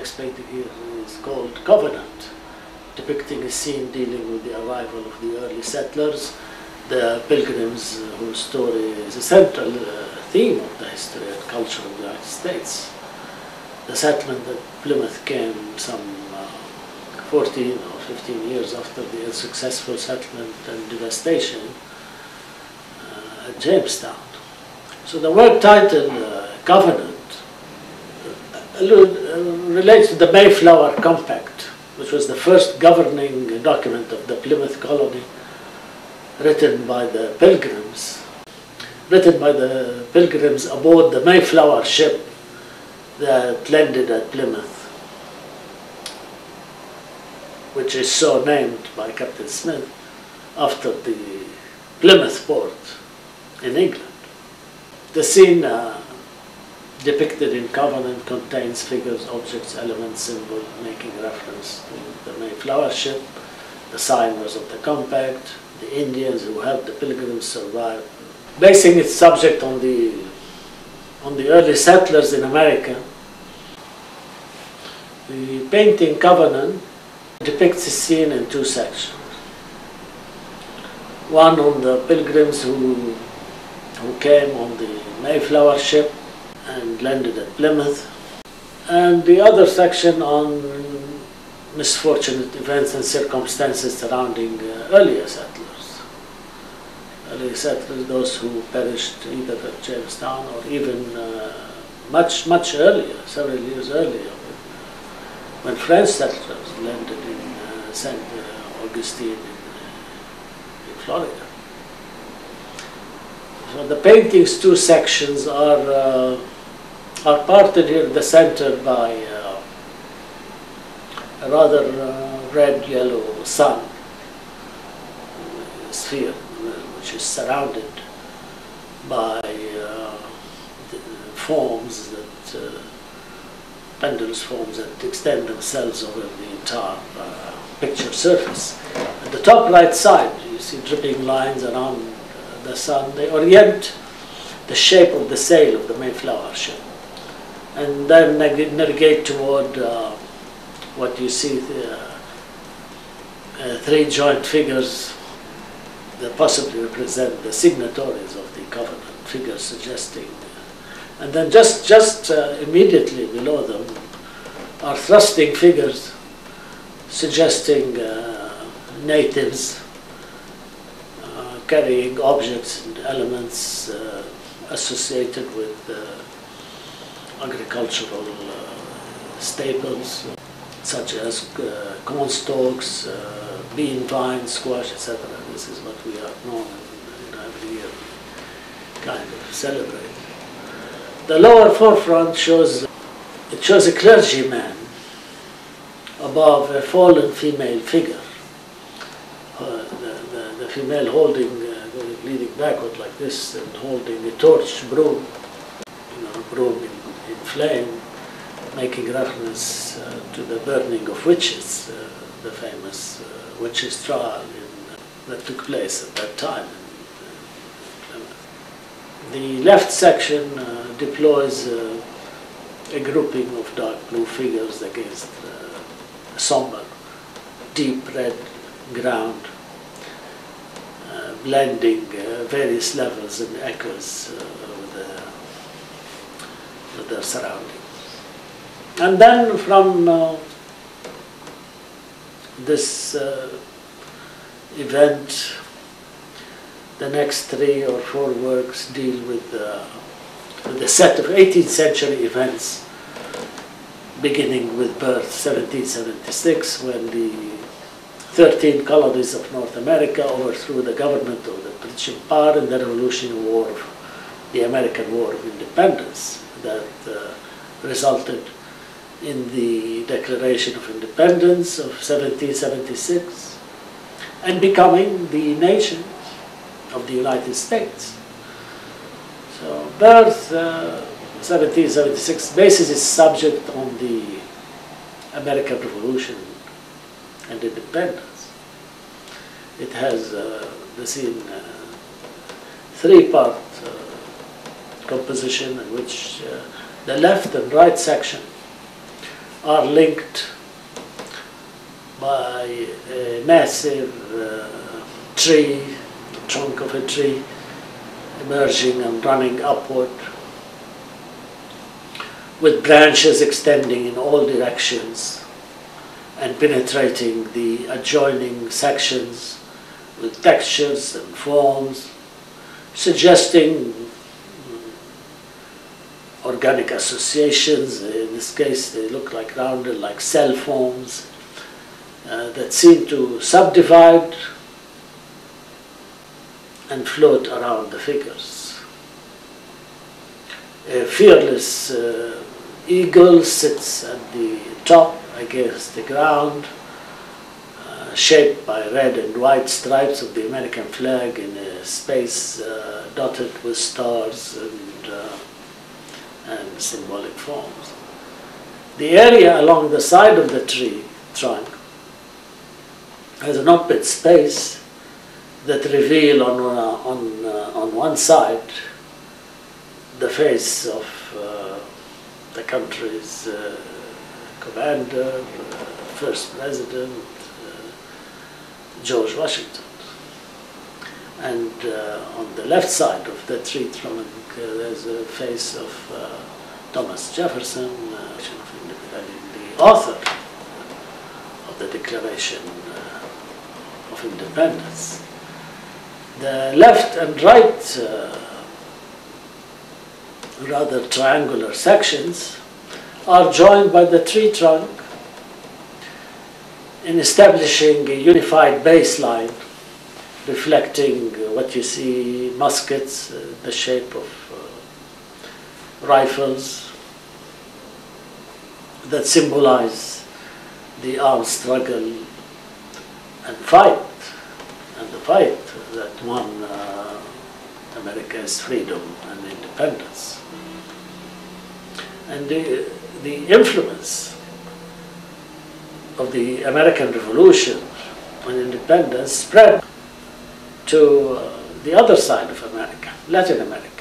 text painting here is called Covenant, depicting a scene dealing with the arrival of the early settlers, the pilgrims whose story is a central theme of the history and culture of the United States. The settlement at Plymouth came some 14 or 15 years after the unsuccessful settlement and devastation at Jamestown. So the work title, Covenant, relates to the Mayflower Compact, which was the first governing document of the Plymouth colony, written by the Pilgrims aboard the Mayflower ship that landed at Plymouth, which is so named by Captain Smith after the Plymouth port in England. The scene depicted in Covenant contains figures, objects, elements, symbols making reference to the Mayflower ship, the signers of the compact, the Indians who helped the Pilgrims survive. Basing its subject on the early settlers in America, the painting Covenant depicts a scene in two sections. One on the Pilgrims who came on the Mayflower ship and landed at Plymouth, and the other section on misfortunate events and circumstances surrounding earlier settlers. Early settlers, those who perished either at Jamestown or even much earlier, several years earlier, when French settlers landed in St. Augustine in Florida. So the painting's two sections are parted here in the center by a rather red-yellow sun sphere, which is surrounded by forms that pendulous forms that extend themselves over the entire picture surface. At the top right side, you see dripping lines around the sun. They orient the shape of the sail of the Mayflower ship, and then navigate toward what you see, three joint figures that possibly represent the signatories of the Covenant, figures suggesting. And then just immediately below them are thrusting figures suggesting natives carrying objects and elements associated with agricultural staples, such as corn stalks, bean vines, squash, etc. This is what we are known every year kind of celebrate. The lower forefront shows a clergyman above a fallen female figure. The female holding, leaning backward like this, and holding a torch broom, broom in flame, making reference to the burning of witches, the famous witches' trial that took place at that time. The left section deploys a grouping of dark blue figures against a somber, deep red ground, blending various levels and echoes with their surroundings. And then from this event, the next 3 or 4 works deal with a set of 18th century events, beginning with birth 1776, when the 13 colonies of North America overthrew the government of the British Empire in the Revolutionary War, the American War of Independence, that resulted in the Declaration of Independence of 1776 and becoming the nation of the United States. So birth 1776 bases its subject on the American Revolution and independence. It has the scene 3-part composition in which the left and right section are linked by a massive tree, trunk of a tree, emerging and running upward, with branches extending in all directions and penetrating the adjoining sections with textures and forms, suggesting organic associations. In this case, they look like rounded, like cell forms that seem to subdivide and float around the figures. A fearless eagle sits at the top against the ground, shaped by red and white stripes of the American flag in a space dotted with stars and symbolic forms. The area along the side of the tree trunk has an open space that reveal on one side the face of the country's commander, first president, George Washington. And on the left side of the tree trunk, there's a face of Thomas Jefferson, the author of the Declaration of Independence. The left and right rather triangular sections are joined by the tree trunk in establishing a unified baseline reflecting what you see, muskets, the shape of rifles that symbolize the armed struggle and fight, and the fight that won America's freedom and independence. And the influence of the American Revolution and independence spread to the other side of America, Latin America.